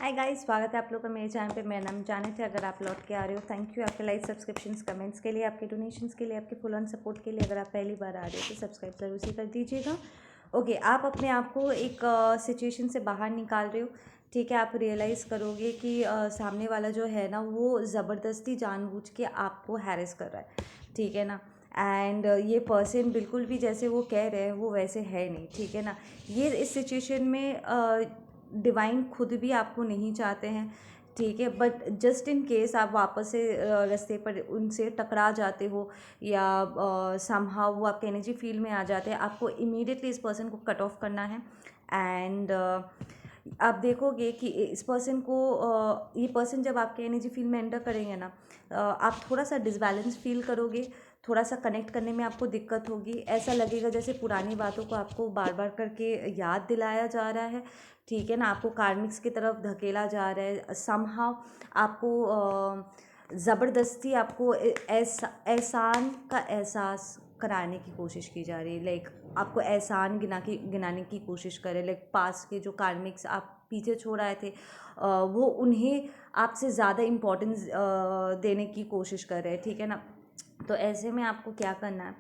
Hi guys, स्वागत है आप लोग का मेरे चैनल पे। मेरा नाम जाने थे। अगर आप लौट के आ रहे हो, थैंक यू आपके लाइक, सब्सक्रिप्शंस, कमेंट्स के लिए, आपके डोनेशंस के लिए, आपके फुल ऑन सपोर्ट के लिए। अगर आप पहली बार आ रहे हो तो सब्सक्राइब ज़रूर से कर दीजिएगा। ओके, आप अपने आप को एक सिचुएशन से बाहर निकाल रहे हो, ठीक है। आप रियलाइज़ करोगे कि सामने वाला जो है ना, वो ज़बरदस्ती जानबूझ के आपको हैरेस कर रहा है, ठीक है ना। एंड ये पर्सन बिल्कुल भी जैसे वो कह रहे हैं वो वैसे है नहीं, ठीक है ना। ये इस सिचुएशन में डिवाइन खुद भी आपको नहीं चाहते हैं, ठीक है। बट जस्ट इन केस आप वापस से रास्ते पर उनसे टकरा जाते हो या समहाउ वो आपके एनर्जी फील्ड में आ जाते हैं, आपको इमीडिएटली इस पर्सन को कट ऑफ करना है। एंड आप देखोगे कि इस पर्सन को ये पर्सन जब आपके एनर्जी फील्ड में एंटर करेंगे ना, आप थोड़ा सा डिसबैलेंस फील करोगे, थोड़ा सा कनेक्ट करने में आपको दिक्कत होगी। ऐसा लगेगा जैसे पुरानी बातों को आपको बार बार करके याद दिलाया जा रहा है, ठीक है ना। आपको कार्मिक्स की तरफ धकेला जा रहा है समहाउ। आपको ज़बरदस्ती आपको एहसान का एहसास कराने की कोशिश की जा रही है। लाइक आपको एहसान गिनाने की कोशिश करे। लाइक पास के जो कार्मिक्स आप पीछे छोड़ आए थे, वो उन्हें आपसे ज़्यादा इम्पोर्टेंस देने की कोशिश कर रहे हैं, ठीक है ना। तो ऐसे में आपको क्या करना है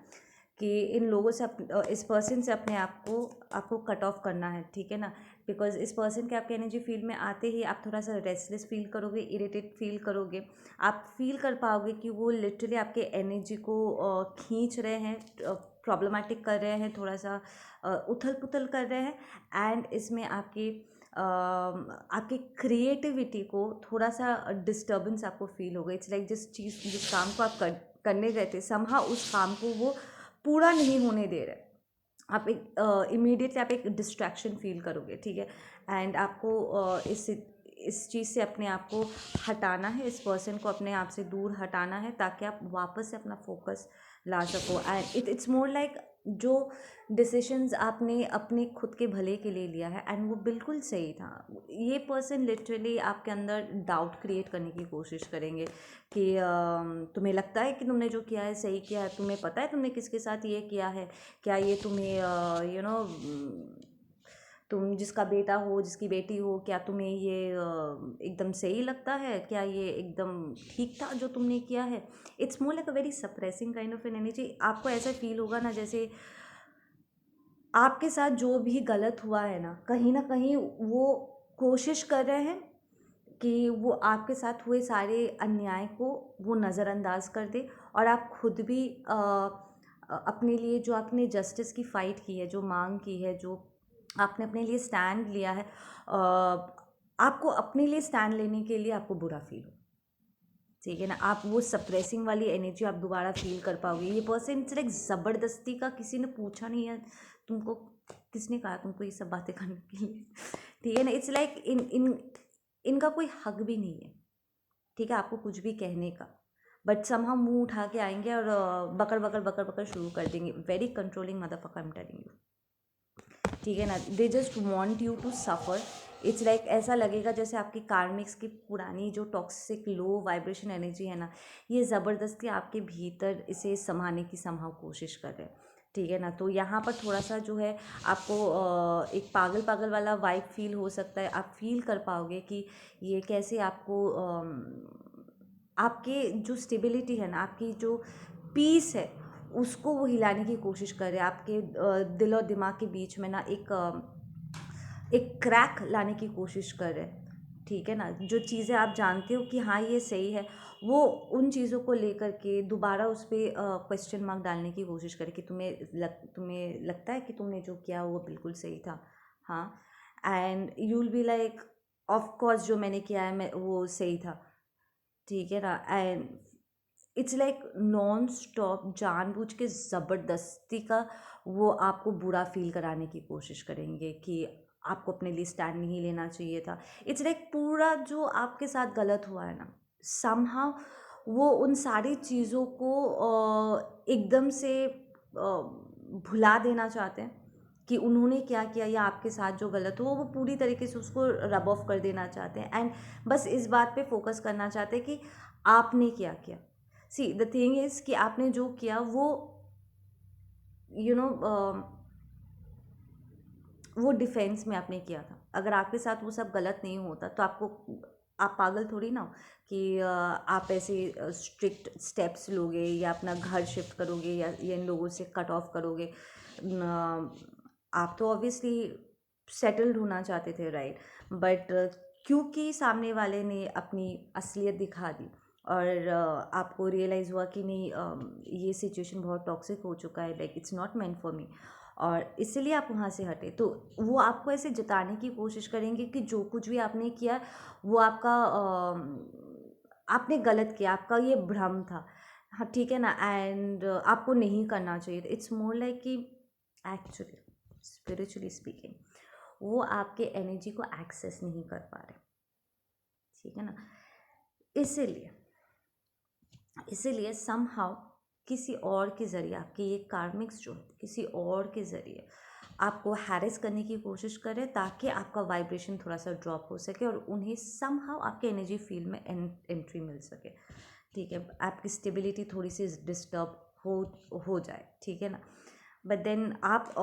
कि इन लोगों से इस पर्सन से अपने आप को आपको कट ऑफ करना है, ठीक है ना। बिकॉज इस पर्सन के आपके एनर्जी फील्ड में आते ही आप थोड़ा सा रेस्टलेस फील करोगे, इरिटेट फील करोगे। आप फील कर पाओगे कि वो लिटरली आपके एनर्जी को खींच रहे हैं, प्रॉब्लमेटिक कर रहे हैं, थोड़ा सा उथल पुथल कर रहे हैं। एंड इसमें आपकी क्रिएटिविटी को थोड़ा सा डिस्टर्बेंस आपको फील होगा। इट्स लाइक जिस काम को आप करने गए थे, समहाउ उस काम को वो पूरा नहीं होने दे रहे। आप एक इमीडिएटली आप एक डिस्ट्रैक्शन फील करोगे, ठीक है। एंड आपको इस चीज़ से अपने आप को हटाना है, इस पर्सन को अपने आप से दूर हटाना है, ताकि आप वापस से अपना फोकस ला सको। एंड इट्स मोर लाइक जो डिसीशंस आपने अपने खुद के भले के लिए लिया है, एंड वो बिल्कुल सही था। ये पर्सन लिटरली आपके अंदर डाउट क्रिएट करने की कोशिश करेंगे कि तुम्हें लगता है कि तुमने जो किया है सही किया है, तुम्हें पता है तुमने किसके साथ ये किया है, क्या ये तुम्हें तुम जिसका बेटा हो, जिसकी बेटी हो, क्या तुम्हें ये एकदम सही लगता है, क्या ये एकदम ठीक था जो तुमने किया है। It's more like a very suppressing kind of an energy. आपको ऐसा फील होगा ना जैसे आपके साथ जो भी गलत हुआ है ना कहीं वो कोशिश कर रहे हैं कि वो आपके साथ हुए सारे अन्याय को वो नज़रअंदाज कर दे, और आप खुद भी अपने लिए जो आपने जस्टिस की फ़ाइट की है, जो मांग की है, जो आपने अपने लिए स्टैंड लिया है, आपको अपने लिए स्टैंड लेने के लिए आपको बुरा फील हो, ठीक है ना। आप वो सप्रेसिंग वाली एनर्जी आप दोबारा फील कर पाओगे। ये पर्सन लाइक ज़बरदस्ती का, किसी ने पूछा नहीं है तुमको, किसने कहा तुमको ये सब बातें करने के लिए, ठीक है ना। इट्स लाइक इनका कोई हक भी नहीं है, ठीक है, आपको कुछ भी कहने का। बट समहाउ मुंह उठा के आएंगे और बकर बकर बकर बकर शुरू कर देंगे। Very controlling motherfucker, I am telling you, ठीक है ना। They just want you to suffer. It's like ऐसा लगेगा जैसे आपकी कार्मिक्स की पुरानी जो टॉक्सिक लो वाइब्रेशन एनर्जी है ना, ये ज़बरदस्ती आपके भीतर इसे समाने की समहाउ कोशिश कर रहे हैं, ठीक है ना। तो यहाँ पर थोड़ा सा जो है आपको एक पागल पागल वाला वाइब फील हो सकता है। आप फील कर पाओगे कि ये कैसे आपको आपके जो स्टेबिलिटी है ना, आपकी जो पीस है, उसको वो हिलाने की कोशिश कर रहे हैं। आपके दिल और दिमाग के बीच में ना एक क्रैक लाने की कोशिश कर रहे हैं, ठीक है ना। जो चीज़ें आप जानते हो कि हाँ ये सही है, वो उन चीज़ों को लेकर के दोबारा उस पर क्वेश्चन मार्क डालने की कोशिश करे कि तुम्हें लगता है कि तुमने जो किया वो बिल्कुल सही था, हाँ। And you will be like, of course जो मैंने किया है मैं वो सही था, ठीक है ना। And it's like non stop जानबूझ के ज़बरदस्ती का वो आपको बुरा फील कराने की कोशिश करेंगे कि आपको अपने लिए स्टैंड नहीं लेना चाहिए था। इट्स लाइक पूरा जो आपके साथ गलत हुआ है ना, समहाउ वो उन सारी चीज़ों को एकदम से भुला देना चाहते हैं कि उन्होंने क्या किया या आपके साथ जो गलत हो वो पूरी तरीके से उसको रब ऑफ कर देना चाहते हैं। एंड बस इस बात पे फोकस करना चाहते हैं कि आपने क्या किया। सी द थिंग इज़ कि आपने जो किया वो यू you नो वो डिफेंस में आपने किया था, अगर आपके साथ वो सब गलत नहीं होता तो आप पागल थोड़ी ना हो कि आप ऐसे स्ट्रिक्ट स्टेप्स लोगे या अपना घर शिफ्ट करोगे या इन लोगों से कट ऑफ करोगे। आप तो ऑब्वियसली सेटल्ड होना चाहते थे, राइट? बट क्योंकि सामने वाले ने अपनी असलियत दिखा दी और आपको रियलाइज़ हुआ कि नहीं, ये सिचुएशन बहुत टॉक्सिक हो चुका है, like it's not meant for me, और इसलिए आप वहाँ से हटे, तो वो आपको ऐसे जताने की कोशिश करेंगे कि जो कुछ भी आपने किया वो आपने गलत किया, आपका ये भ्रम था। हाँ, ठीक है ना, एंड आपको नहीं करना चाहिए। इट्स मोर लाइक कि एक्चुअली स्पिरिचुअली स्पीकिंग वो आपके एनर्जी को एक्सेस नहीं कर पा रहे, ठीक है ना। इसीलिए इसीलिए समहाउ किसी और के ज़रिए आपके ये कार्मिक्स जो किसी और के ज़रिए आपको हैरेस करने की कोशिश करें ताकि आपका वाइब्रेशन थोड़ा सा ड्रॉप हो सके और उन्हें समहाउ आपके एनर्जी फील्ड में एंट्री मिल सके, ठीक है, आपकी स्टेबिलिटी थोड़ी सी डिस्टर्ब हो जाए, ठीक है ना। बट देन आप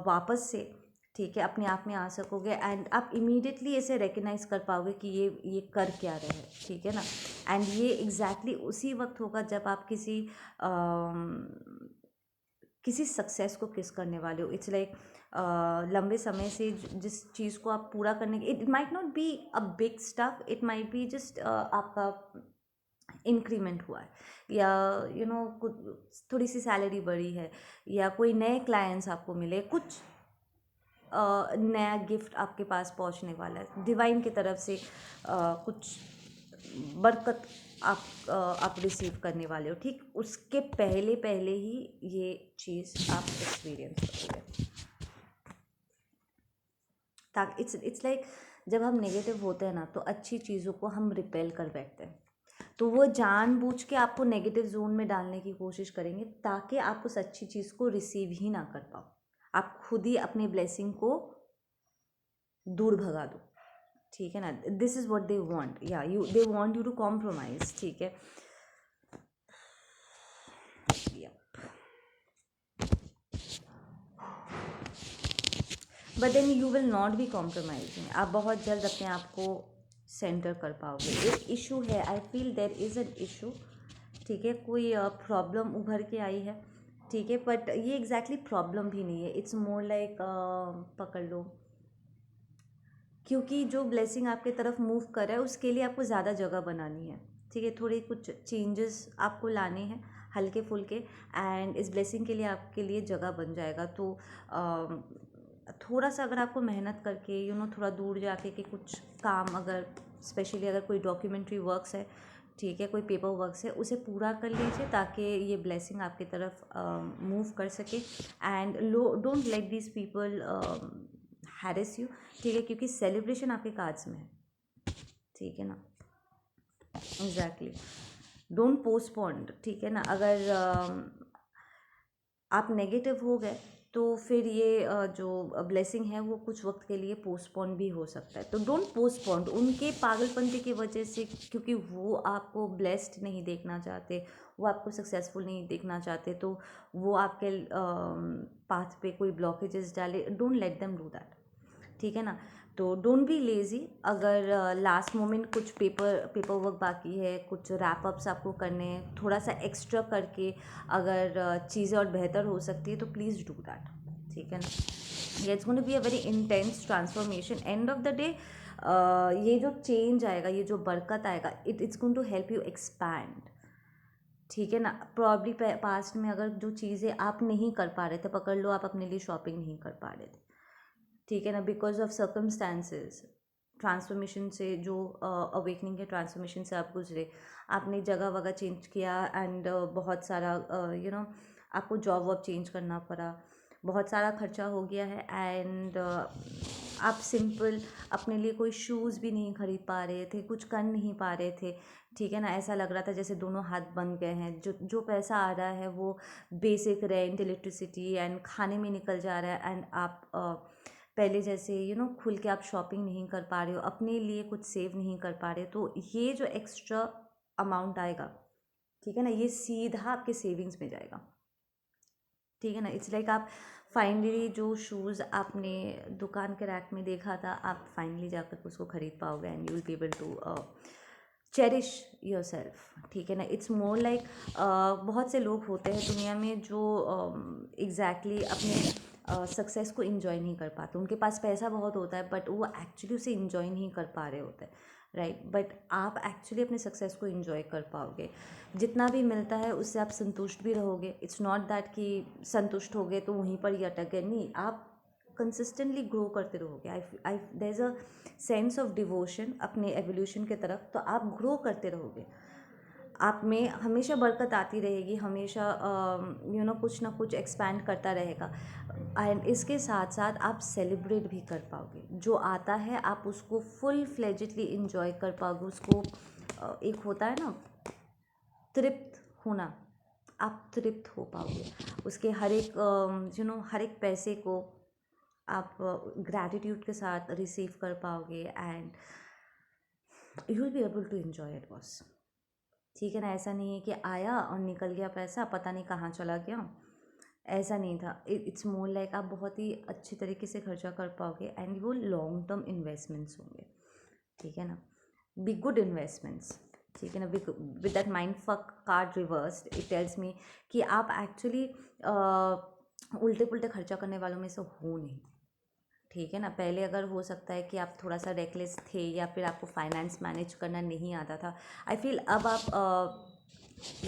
वापस से, ठीक है, अपने आप में आ सकोगे एंड आप इमीडिएटली ऐसे रिकग्नाइज कर पाओगे कि ये कर क्या रहे हैं, ठीक है ना। एंड ये एग्जैक्टली उसी वक्त होगा जब आप किसी सक्सेस को किस करने वाले हो। इट्स लाइक लंबे समय से जिस चीज़ को आप पूरा करने के, it might not be a big stuff, it might be just आपका इंक्रीमेंट हुआ है या कुछ थोड़ी सी सैलरी बढ़ी है या कोई नए क्लाइंट्स आपको मिले, कुछ नया गिफ्ट आपके पास पहुंचने वाला है डिवाइन की तरफ से, कुछ बरकत आप रिसीव करने वाले हो, ठीक, उसके पहले पहले ही ये चीज़ आप एक्सपीरियंस करोगे। ताकि इट्स लाइक जब हम नेगेटिव होते हैं ना तो अच्छी चीज़ों को हम रिपेल कर बैठते हैं, तो वो जानबूझ के आपको नेगेटिव जोन में डालने की कोशिश करेंगे ताकि आप उस अच्छी चीज़ को रिसीव ही ना कर पाओ, आप खुद ही अपने ब्लेसिंग को दूर भगा दो, ठीक है ना। This is what they want, या they want you to compromise, ठीक है। But then you will not be compromising, आप बहुत जल्द अपने आप को सेंटर कर पाओगे। एक इशू है, I feel there is an issue, ठीक है, कोई प्रॉब्लम उभर के आई है, ठीक है, बट ये एग्जैक्टली प्रॉब्लम भी नहीं है, इट्स मोर लाइक पकड़ लो, क्योंकि जो ब्लेसिंग आपके तरफ मूव कर रहा है उसके लिए आपको ज़्यादा जगह बनानी है, ठीक है, थोड़े कुछ चेंजेस आपको लाने हैं हल्के फुल्के, एंड इस ब्लेसिंग के लिए आपके लिए जगह बन जाएगा। तो थोड़ा सा अगर आपको मेहनत करके थोड़ा दूर जाके कि कुछ काम, अगर स्पेशली अगर कोई डॉक्यूमेंट्री वर्क्स है, ठीक है, कोई पेपर वर्क्स है, उसे पूरा कर लीजिए ताकि ये ब्लेसिंग आपकी तरफ मूव कर सके। And don't let this people harass you, ठीक है, क्योंकि सेलिब्रेशन आपके कार्ड्स में है, ठीक है ना। एग्जैक्टली, डोंट पोस्टपोन, ठीक है ना। अगर आप नेगेटिव हो गए तो फिर ये जो ब्लेसिंग है वो कुछ वक्त के लिए पोस्टपोन भी हो सकता है, तो डोंट पोस्टपोन उनके पागलपंती की वजह से, क्योंकि वो आपको ब्लेस्ड नहीं देखना चाहते, वो आपको सक्सेसफुल नहीं देखना चाहते, तो वो आपके पाथ पे कोई ब्लॉकेजेस डाले, don't let them do that, ठीक है ना। तो डोंट बी लेज़ी, अगर लास्ट मोमेंट कुछ पेपर वर्क बाकी है, कुछ रैप अप्स आपको करने हैं, थोड़ा सा एक्स्ट्रा करके अगर चीज़ें और बेहतर हो सकती है तो प्लीज़ डू दैट, ठीक है ना। It's going to be a very intense transformation, end of the day ये जो चेंज आएगा, ये जो बरकत आएगा, it's going to help you expand, ठीक है ना। प्रॉब्ली पास्ट में अगर जो चीज़ें आप नहीं कर पा रहे थे, पकड़ लो आप अपने लिए शॉपिंग नहीं कर पा रहे थे, ठीक है ना, बिकॉज ऑफ सर्कमस्टांसेस, ट्रांसफॉर्मेशन से जो अवेकनिंग के ट्रांसफॉर्मेशन से आप गुजरे, आपने जगह वगह चेंज किया एंड बहुत सारा आपको जॉब वॉब चेंज करना पड़ा, बहुत सारा खर्चा हो गया है, एंड आप सिंपल अपने लिए कोई शूज़ भी नहीं खरीद पा रहे थे, कुछ कर नहीं पा रहे थे, ठीक है ना। ऐसा लग रहा था जैसे दोनों हाथ बंद गए हैं, जो पैसा आ रहा है वो बेसिक रेंट, इलेक्ट्रिसिटी एंड खाने में निकल जा रहा है, एंड आप पहले जैसे खुल के आप शॉपिंग नहीं कर पा रहे हो, अपने लिए कुछ सेव नहीं कर पा रहे, तो ये जो एक्स्ट्रा अमाउंट आएगा, ठीक है ना, ये सीधा आपके सेविंग्स में जाएगा, ठीक है ना। इट्स लाइक आप फाइनली जो शूज़ आपने दुकान के रैक में देखा था, आप फाइनली जाकर उसको ख़रीद पाओगे and you will be able to cherish yourself, ठीक है ना। इट्स मोर लाइक बहुत से लोग होते हैं दुनिया में जो एग्जैक्टली अपने सक्सेस को इंजॉय नहीं कर पाते। उनके पास पैसा बहुत होता है बट वो एक्चुअली उसे इंजॉय नहीं कर पा रहे होते, राइट। बट आप एक्चुअली अपने सक्सेस को इंजॉय कर पाओगे। जितना भी मिलता है उससे आप संतुष्ट भी रहोगे। इट्स नॉट दैट कि संतुष्ट हो गए तो वहीं पर ही अटक गए, नहीं, आप कंसिस्टेंटली ग्रो करते रहोगे। I there is a sense of devotion अपने एवोल्यूशन के तरफ, तो आप ग्रो करते रहोगे। आप में हमेशा बरकत आती रहेगी, हमेशा कुछ ना कुछ एक्सपैंड करता रहेगा। एंड इसके साथ साथ आप सेलिब्रेट भी कर पाओगे। जो आता है आप उसको फुल फ्लेजेडली इंजॉय कर पाओगे। उसको एक होता है ना तृप्त होना, आप तृप्त हो पाओगे उसके हर एक हर एक पैसे को आप ग्रैटिट्यूड के साथ रिसीव कर पाओगे and you will be able to enjoy it boss, ठीक है ना। ऐसा नहीं है कि आया और निकल गया पैसा, पता नहीं कहाँ चला गया, ऐसा नहीं था। इट्स मोर लाइक आप बहुत ही अच्छी तरीके से खर्चा कर पाओगे एंड वो लॉन्ग टर्म इन्वेस्टमेंट्स होंगे, ठीक है ना। बी गुड इन्वेस्टमेंट्स, ठीक है ना। With that mind fuck card reversed it tells me कि आप एक्चुअली उल्टे पुल्टे खर्चा करने वालों में से हो नहीं, ठीक है ना। पहले अगर हो सकता है कि आप थोड़ा सा रेकलेस थे या फिर आपको फाइनेंस मैनेज करना नहीं आता था, आई फील अब आप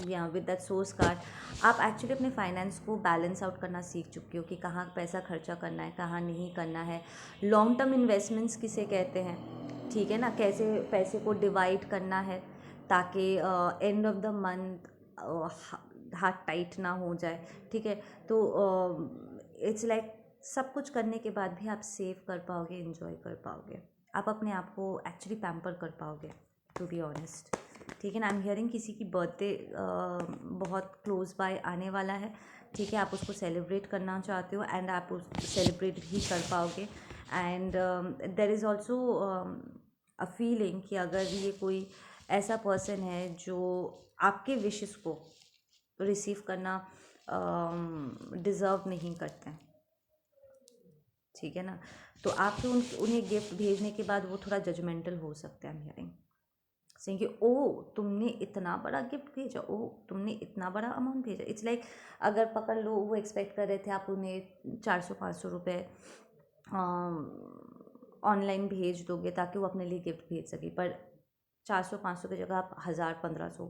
या विद दैट सोर्स कार्ड आप एक्चुअली अपने फाइनेंस को बैलेंस आउट करना सीख चुके हो कि कहाँ पैसा खर्चा करना है, कहाँ नहीं करना है। लॉन्ग टर्म इन्वेस्टमेंट्स किसे कहते हैं, ठीक है ना। कैसे पैसे को डिवाइड करना है ताकि एंड ऑफ द मंथ हाथ टाइट ना हो जाए, ठीक है। तो इट्स लाइक सब कुछ करने के बाद भी आप सेव कर पाओगे, इन्जॉय कर पाओगे, आप अपने आप को एक्चुअली पैम्पर कर पाओगे, टू बी ऑनेस्ट, ठीक है ना। आई एम हियरिंग किसी की बर्थडे बहुत क्लोज बाय आने वाला है, ठीक है। आप उसको सेलिब्रेट करना चाहते हो एंड आप उस सेलिब्रेट भी कर पाओगे। And there is also a feeling कि अगर ये कोई ऐसा पर्सन है जो आपके विशेस को रिसीव करना डिज़र्व नहीं करते हैं, ठीक है ना, तो आप तो उन्हें गिफ्ट भेजने के बाद वो थोड़ा जजमेंटल हो सकते हैं। आई एम हियरिंग सेइंग कि ओ तुमने इतना बड़ा गिफ्ट भेजा, ओ तुमने इतना बड़ा अमाउंट भेजा। इट्स लाइक अगर पकड़ लो वो एक्सपेक्ट कर रहे थे आप उन्हें 400-500 रुपये ऑनलाइन भेज दोगे ताकि वो अपने लिए गिफ्ट भेज सके, पर 400-500 की जगह आप 1000-1500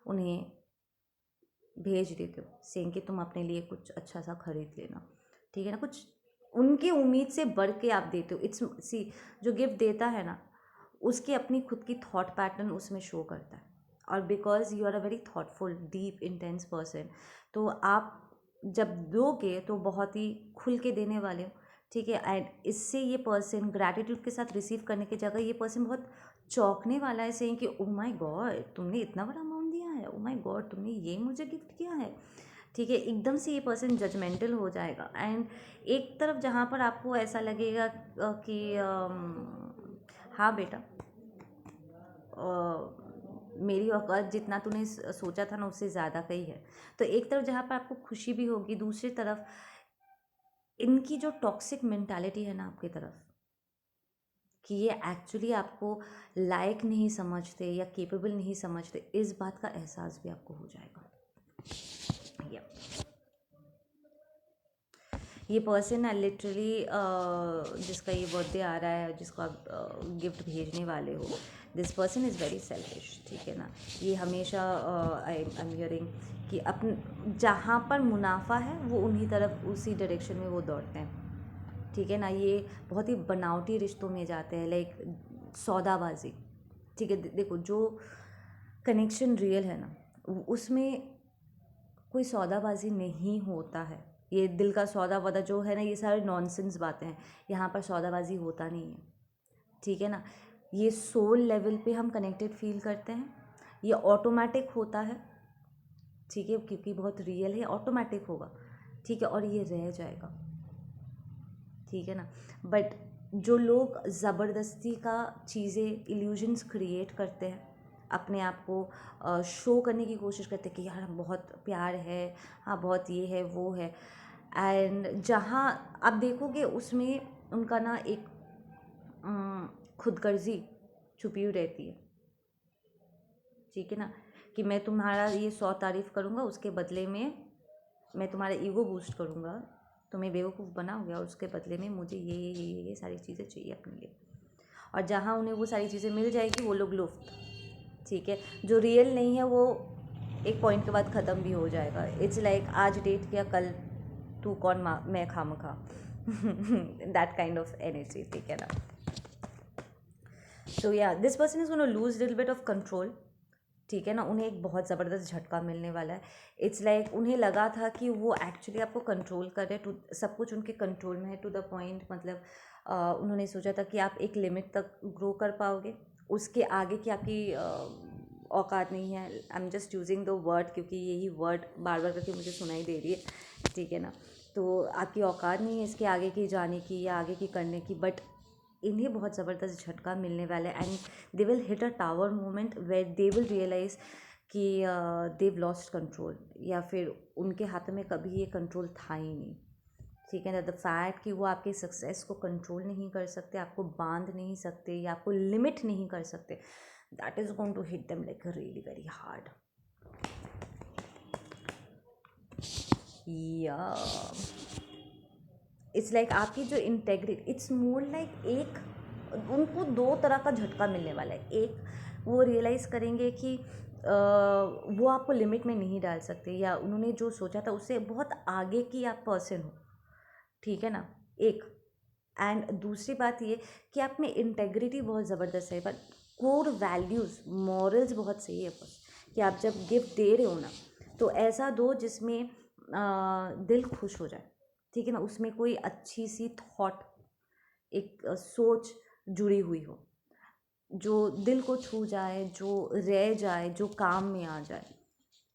उन्हें भेज देते हो सेइंग कि तुम अपने लिए कुछ अच्छा सा खरीद लेना, ठीक है ना। कुछ उनकी उम्मीद से बढ़ के आप देते हो। इट्स सी जो गिफ्ट देता है ना उसकी अपनी खुद की थॉट पैटर्न उसमें शो करता है, और because you are a very thoughtful deep intense person, तो आप जब दोगे तो बहुत ही खुल के देने वाले हो, ठीक है। एंड इससे ये पर्सन ग्रैटिट्यूड के साथ रिसीव करने की जगह ये पर्सन बहुत चौंकने वाला है, सेइंग कि ओ माय गॉड तुमने इतना बड़ा अमाउंट दिया है, ओ माय गॉड तुमने ये मुझे गिफ्ट किया है, ठीक है। एकदम से ये पर्सन जजमेंटल हो जाएगा। एंड एक तरफ जहाँ पर आपको ऐसा लगेगा कि हाँ बेटा मेरी औकात जितना तूने सोचा था ना उससे ज़्यादा का ही है, तो एक तरफ जहाँ पर आपको खुशी भी होगी, दूसरी तरफ इनकी जो टॉक्सिक मेंटालिटी है ना आपकी तरफ कि ये एक्चुअली आपको लायक नहीं समझते या केपेबल नहीं समझते, इस बात का एहसास भी आपको हो जाएगा। ये पर्सन है लिटरली जिसका ये बर्थडे आ रहा है, जिसको आप गिफ्ट भेजने वाले हो, this person is very selfish, ठीक है ना। ये हमेशा आई एम हियरिंग कि अपन जहाँ पर मुनाफा है वो उन्हीं तरफ उसी डायरेक्शन में वो दौड़ते हैं, ठीक है ना। ये बहुत ही बनावटी रिश्तों में जाते हैं, लाइक सौदाबाजी, ठीक है। देखो जो कनेक्शन रियल है ना उसमें कोई सौदाबाजी नहीं होता है। ये दिल का सौदा वदा जो है ना ये सारे नॉनसेंस बातें हैं, यहाँ पर सौदाबाजी होता नहीं है, ठीक है ना। ये सोल लेवल पे हम कनेक्टेड फील करते हैं, ये ऑटोमेटिक होता है, ठीक है, क्योंकि बहुत रियल है, ऑटोमेटिक होगा, ठीक है, और ये रह जाएगा, ठीक है ना। बट जो लोग ज़बरदस्ती का चीज़ें इल्यूजन्स क्रिएट करते हैं, अपने आप को शो करने की कोशिश करते हैं कि यार बहुत प्यार है, हाँ बहुत ये है वो है, एंड जहाँ आप देखोगे उसमें उनका ना एक खुदगर्जी छुपी हुई रहती है, ठीक है ना, कि मैं तुम्हारा ये 100 तारीफ़ करूँगा, उसके बदले में मैं तुम्हारा ईगो बूस्ट करूँगा, तुम्हें बेवकूफ़ बनाओगे और उसके बदले में मुझे ये सारी चीज़ें चाहिए अपने लिए। और जहाँ उन्हें वो सारी चीज़ें मिल जाएगी वो लोग लुफ्त, ठीक है। जो रियल नहीं है वो एक पॉइंट के बाद ख़त्म भी हो जाएगा। इट्स लाइक आज डेट किया, कल तू कौन मैं खामखा दैट काइंड ऑफ एनर्जी, ठीक है ना। सो या this person is gonna lose little bit of control, ठीक है ना। उन्हें एक बहुत ज़बरदस्त झटका मिलने वाला है। इट्स लाइक उन्हें लगा था कि वो एक्चुअली आपको कंट्रोल कर रहे, टू सब कुछ उनके कंट्रोल में है टू द पॉइंट, मतलब उन्होंने सोचा था कि आप एक लिमिट तक ग्रो कर पाओगे, उसके आगे की आपकी औकात नहीं है। I am just using the word क्योंकि यही वर्ड बार बार करके मुझे सुनाई दे रही है, ठीक है ना। तो आपकी औकात नहीं है इसके आगे की जाने की या आगे की करने की, बट इन्हें बहुत ज़बरदस्त झटका मिलने वाला है and they will hit a tower moment where they will realise कि देव लॉस्ट कंट्रोल, या फिर उनके हाथों में कभी ये कंट्रोल था ही नहीं, ठीक है ना। द फैक्ट कि वो आपके सक्सेस को कंट्रोल नहीं कर सकते, आपको बांध नहीं सकते या आपको लिमिट नहीं कर सकते, that is going to hit them like really very hard. या इट्स लाइक आपकी जो इंटेग्रिटी, इट्स मोर लाइक एक उनको दो तरह का झटका मिलने वाला है। एक, वो रियलाइज़ करेंगे कि वो आपको लिमिट में नहीं डाल सकते, या उन्होंने जो सोचा था उससे बहुत आगे की आप पर्सन हो, ठीक है ना, एक। एंड दूसरी बात ये कि आप में इंटेग्रिटी बहुत ज़बरदस्त है, पर कोर वैल्यूज़ मॉरल्स बहुत सही है बस, कि आप जब गिफ्ट दे रहे हो ना तो ऐसा दो जिसमें दिल खुश हो जाए, ठीक है ना, उसमें कोई अच्छी सी थॉट, एक सोच जुड़ी हुई हो, जो दिल को छू जाए, जो रह जाए, जो काम में आ जाए,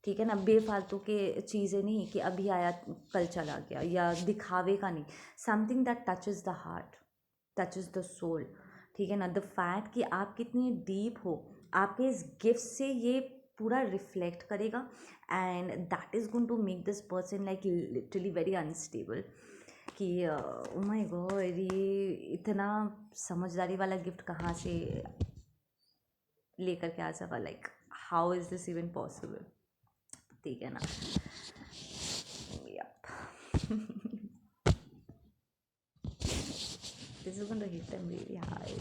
ठीक है ना। बेफालतू के चीज़ें नहीं कि अभी आया कल चला गया, या दिखावे का नहीं, something that touches the heart, touches the soul, ठीक है ना। द फैक्ट कि आप कितनी डीप हो, आपके इस गिफ्ट से ये पूरा रिफ्लेक्ट करेगा and that is going to make this person like literally very unstable, कि ओ माय गॉड, ये इतना समझदारी वाला गिफ्ट कहाँ से लेकर के आ सका, like how is this even possible, ठीक है ना। Yep. This is going to hit them really hard.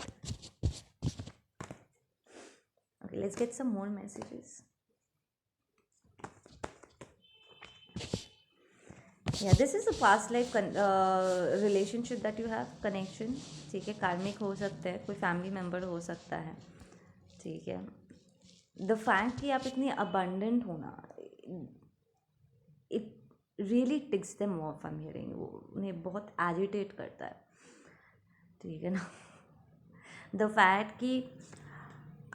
Okay, let's get some more messages. Yeah, this is a past life relationship that you have, connection, ठीक है। कार्मिक हो सकता है, कोई फैमिली मेम्बर हो सकता है, ठीक है। द फैक्ट कि आप इतनी अबंडेंट हो ना, it really ticks them off, I am hearing, वो उन्हें बहुत एजिटेट करता है, ठीक है ना। द फैक्ट कि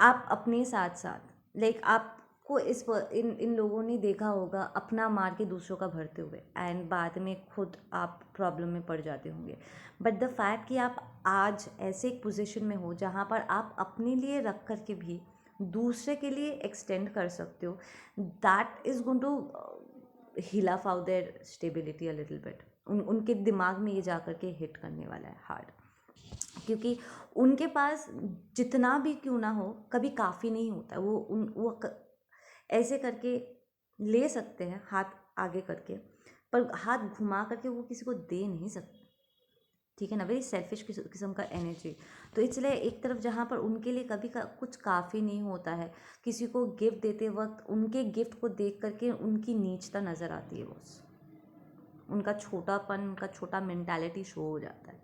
आप अपने साथ साथ लाइक आपको इन लोगों ने देखा होगा अपना मार के दूसरों का भरते हुए, एंड बाद में खुद आप प्रॉब्लम में पड़ जाते होंगे, बट द फैक्ट कि आप आज ऐसे एक पोजीशन में हो जहाँ पर आप अपने लिए रख कर के भी दूसरे के लिए एक्सटेंड कर सकते हो, that is going to hill off out their stability a little bit. उनके दिमाग में ये जा कर के हिट करने वाला है हार्ड, क्योंकि उनके पास जितना भी क्यों ना हो कभी काफ़ी नहीं होता। ऐसे करके ले सकते हैं हाथ आगे करके, पर हाथ घुमा करके वो किसी को दे नहीं सकते, ठीक है ना। वेरी सेल्फिश किस्म का एनर्जी। तो इसलिए एक तरफ जहाँ पर उनके लिए कभी कुछ काफ़ी नहीं होता है, किसी को गिफ्ट देते वक्त उनके गिफ्ट को देख करके उनकी नीचता नज़र आती है, बस उनका छोटापन, उनका छोटा मेंटालिटी शो हो जाता है,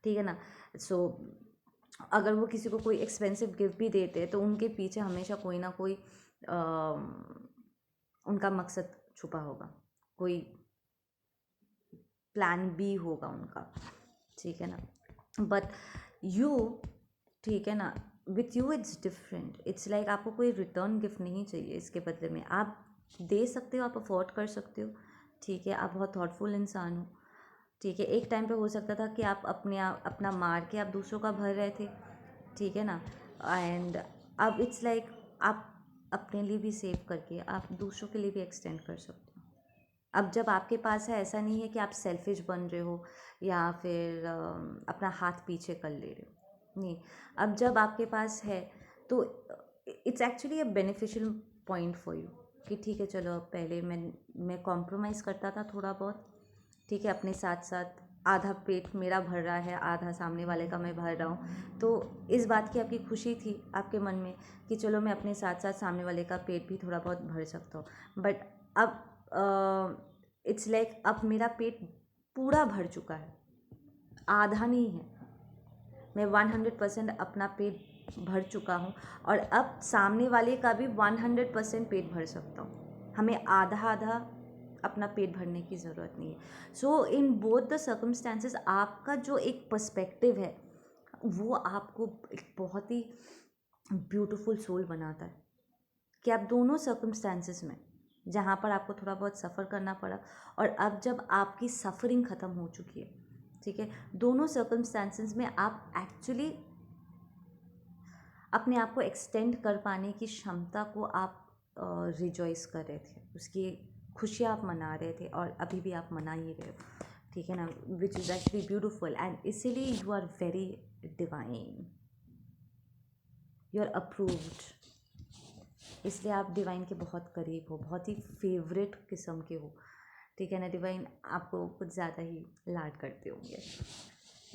ठीक है ना। सो अगर वो किसी को कोई एक्सपेंसिव गिफ्ट भी देते हैं तो उनके पीछे हमेशा कोई ना कोई उनका मकसद छुपा होगा, कोई प्लान बी होगा उनका, ठीक है ना। बट यू, ठीक है ना, with you it's different. It's like आपको कोई रिटर्न गिफ्ट नहीं चाहिए, इसके बदले में आप दे सकते हो, आप अफोर्ड कर सकते हो, ठीक है। आप बहुत थॉटफुल इंसान हो, ठीक है। एक टाइम पे हो सकता था कि आप अपना मार के आप दूसरों का भर रहे थे, ठीक है ना, एंड अब इट्स लाइक आप अपने लिए भी सेव करके आप दूसरों के लिए भी एक्सटेंड कर सकते हो, अब जब आपके पास है, ऐसा नहीं है कि आप सेल्फिश बन रहे हो या फिर अपना हाथ पीछे कर ले रहे हो, नहीं। अब जब आपके पास है तो it's actually a beneficial point for you कि ठीक है चलो, अब पहले मैं कॉम्प्रोमाइज़ करता था थोड़ा बहुत, ठीक है, अपने साथ साथ आधा पेट मेरा भर रहा है, आधा सामने वाले का मैं भर रहा हूँ, तो इस बात की आपकी खुशी थी आपके मन में कि चलो मैं अपने साथ साथ सामने वाले का पेट भी थोड़ा बहुत भर सकता हूँ। बट अब इट्स लाइक अब मेरा पेट पूरा भर चुका है, आधा नहीं है, मैं 100% अपना पेट भर चुका हूँ और अब सामने वाले का भी 100% पेट भर सकता हूँ। हमें आधा आधा अपना पेट भरने की ज़रूरत नहीं है। सो इन बोथ द सर्कमस्टेंसेस आपका जो एक पर्सपेक्टिव है वो आपको एक बहुत ही ब्यूटीफुल सोल बनाता है कि आप दोनों सर्कमस्टेंसेस में, जहाँ पर आपको थोड़ा बहुत सफ़र करना पड़ा और अब जब आपकी सफ़रिंग ख़त्म हो चुकी है, ठीक है, दोनों सर्कमस्टेंसेस में आप एक्चुअली अपने आप को एक्सटेंड कर पाने की क्षमता को आप रिजॉइस कर रहे थे, उसकी खुशियाँ आप मना रहे थे और अभी भी आप मना ही रहे हो, ठीक है ना, which is actually beautiful and इसीलिए you are very divine, you are approved, इसलिए आप डिवाइन के बहुत करीब हो, बहुत ही फेवरेट किस्म के हो, ठीक है ना। डिवाइन आपको कुछ ज़्यादा ही लाड करते होंगे,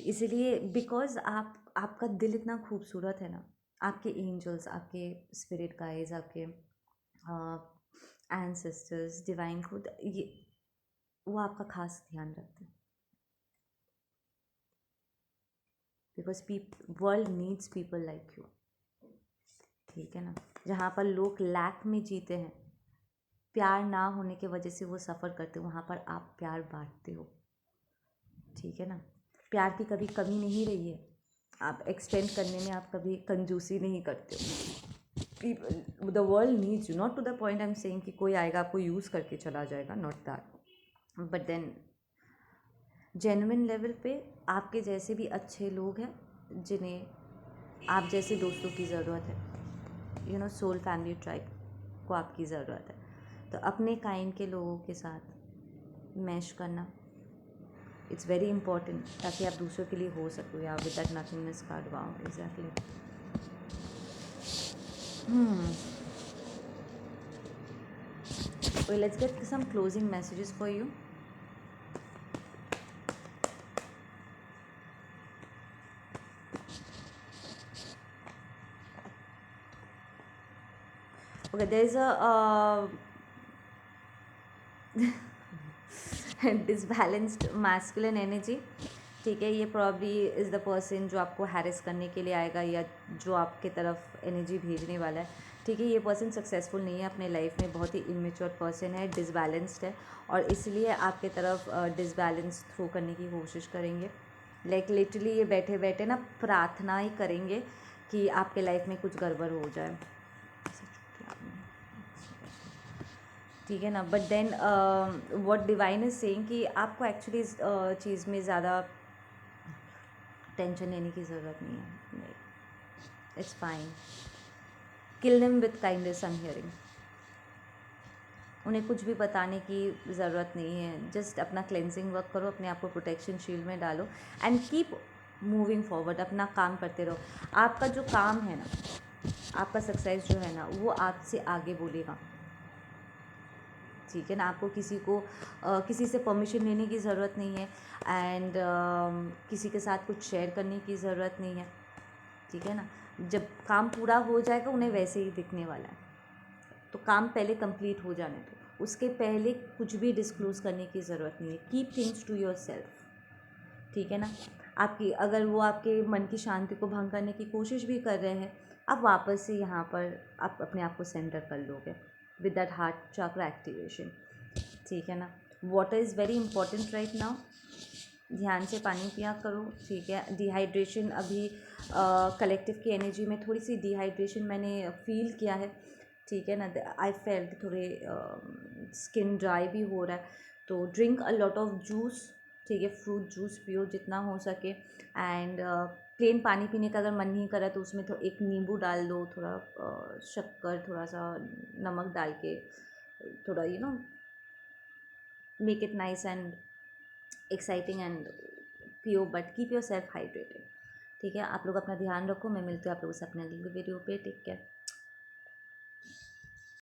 इसीलिए बिकॉज आपका दिल इतना खूबसूरत है ना, आपके एंजल्स, आपके स्पिरिट गाइड्स, आपके एंसेस्टर्स, डिवाइन खुद, ये वो आपका खास ध्यान रखते हैं because world needs people like you, ठीक है ना। जहाँ पर लोग लैक में जीते हैं, प्यार ना होने की वजह से वो सफ़र करते हो, वहाँ पर आप प्यार बांटते हो, ठीक है ना। प्यार की कभी कमी नहीं रही है, आप एक्सटेंड करने में आप कभी कंजूसी नहीं करते हो। The world needs you, not to the point I am saying कि कोई आएगा आपको यूज़ करके चला जाएगा, not that, but then genuine level पे आपके जैसे भी अच्छे लोग हैं जिन्हें आप जैसे दोस्तों की ज़रूरत है, you know, soul family tribe को आपकी ज़रूरत है, तो अपने काइंड के लोगों के साथ मैश करना इट्स वेरी इंपॉर्टेंट, ताकि आप दूसरों के लिए हो सको या with that nothingness card. Wow, exactly. well, let's get some closing messages for you. Okay, there is a disbalanced masculine energy, ठीक है, ये प्रॉब्ली इज़ द पर्सन जो आपको हैरेस करने के लिए आएगा या जो आपके तरफ एनर्जी भेजने वाला है, ठीक है। ये पर्सन सक्सेसफुल नहीं है अपने लाइफ में, बहुत ही इमेच्योर पर्सन है, डिसबैलेंस्ड है और इसलिए आपके तरफ डिसबैलेंस थ्रो करने की कोशिश करेंगे। लाइक लिटरली ये बैठे बैठे ना प्रार्थना ही करेंगे कि आपके लाइफ में कुछ गड़बड़ हो जाए, ठीक है ना। But then what divine is saying कि आपको एक्चुअली इस चीज़ में ज़्यादा टेंशन लेने की ज़रूरत नहीं है, it's fine, kill them with kindness I am hearing, उन्हें कुछ भी बताने की ज़रूरत नहीं है, जस्ट अपना क्लेंजिंग वर्क करो, अपने आप को प्रोटेक्शन शील्ड में डालो एंड कीप मूविंग फॉरवर्ड, अपना काम करते रहो। आपका जो काम है ना, आपका सक्सेस जो है ना, वो आपसे आगे बोलेगा, ठीक है ना। आपको किसी से परमिशन लेने की ज़रूरत नहीं है एंड किसी के साथ कुछ शेयर करने की ज़रूरत नहीं है, ठीक है ना। जब काम पूरा हो जाएगा उन्हें वैसे ही दिखने वाला है, तो काम पहले कंप्लीट हो जाने दो, उसके पहले कुछ भी डिस्क्लोज़ करने की ज़रूरत नहीं है। Keep things to yourself, ठीक है ना। आपकी अगर वो आपके मन की शांति को भंग करने की कोशिश भी कर रहे हैं, आप वापस से यहाँ पर आप अपने आप को सेंटर कर लोगे with that heart chakra activation, ठीक है ना। Water is very important right now, ध्यान से पानी पिया करो, ठीक है। डिहाइड्रेशन अभी कलेक्टिव की एनर्जी में थोड़ी सी डिहाइड्रेशन मैंने फील किया है, ठीक है ना। आई फेल्ट थोड़े स्किन ड्राई भी हो रहा है, तो drink a lot of juice, ठीक है, फ्रूट जूस पियो जितना हो सके एंड प्लेन पानी पीने का अगर मन नहीं करा तो उसमें तो एक नींबू डाल दो, थोड़ा शक्कर, थोड़ा सा नमक डाल के, थोड़ा make it nice and exciting and पियो, but keep yourself hydrated. ठीक है, आप लोग अपना ध्यान रखो। मैं मिलती हूँ आप लोगों से अपने अगले वीडियो पे। Take care.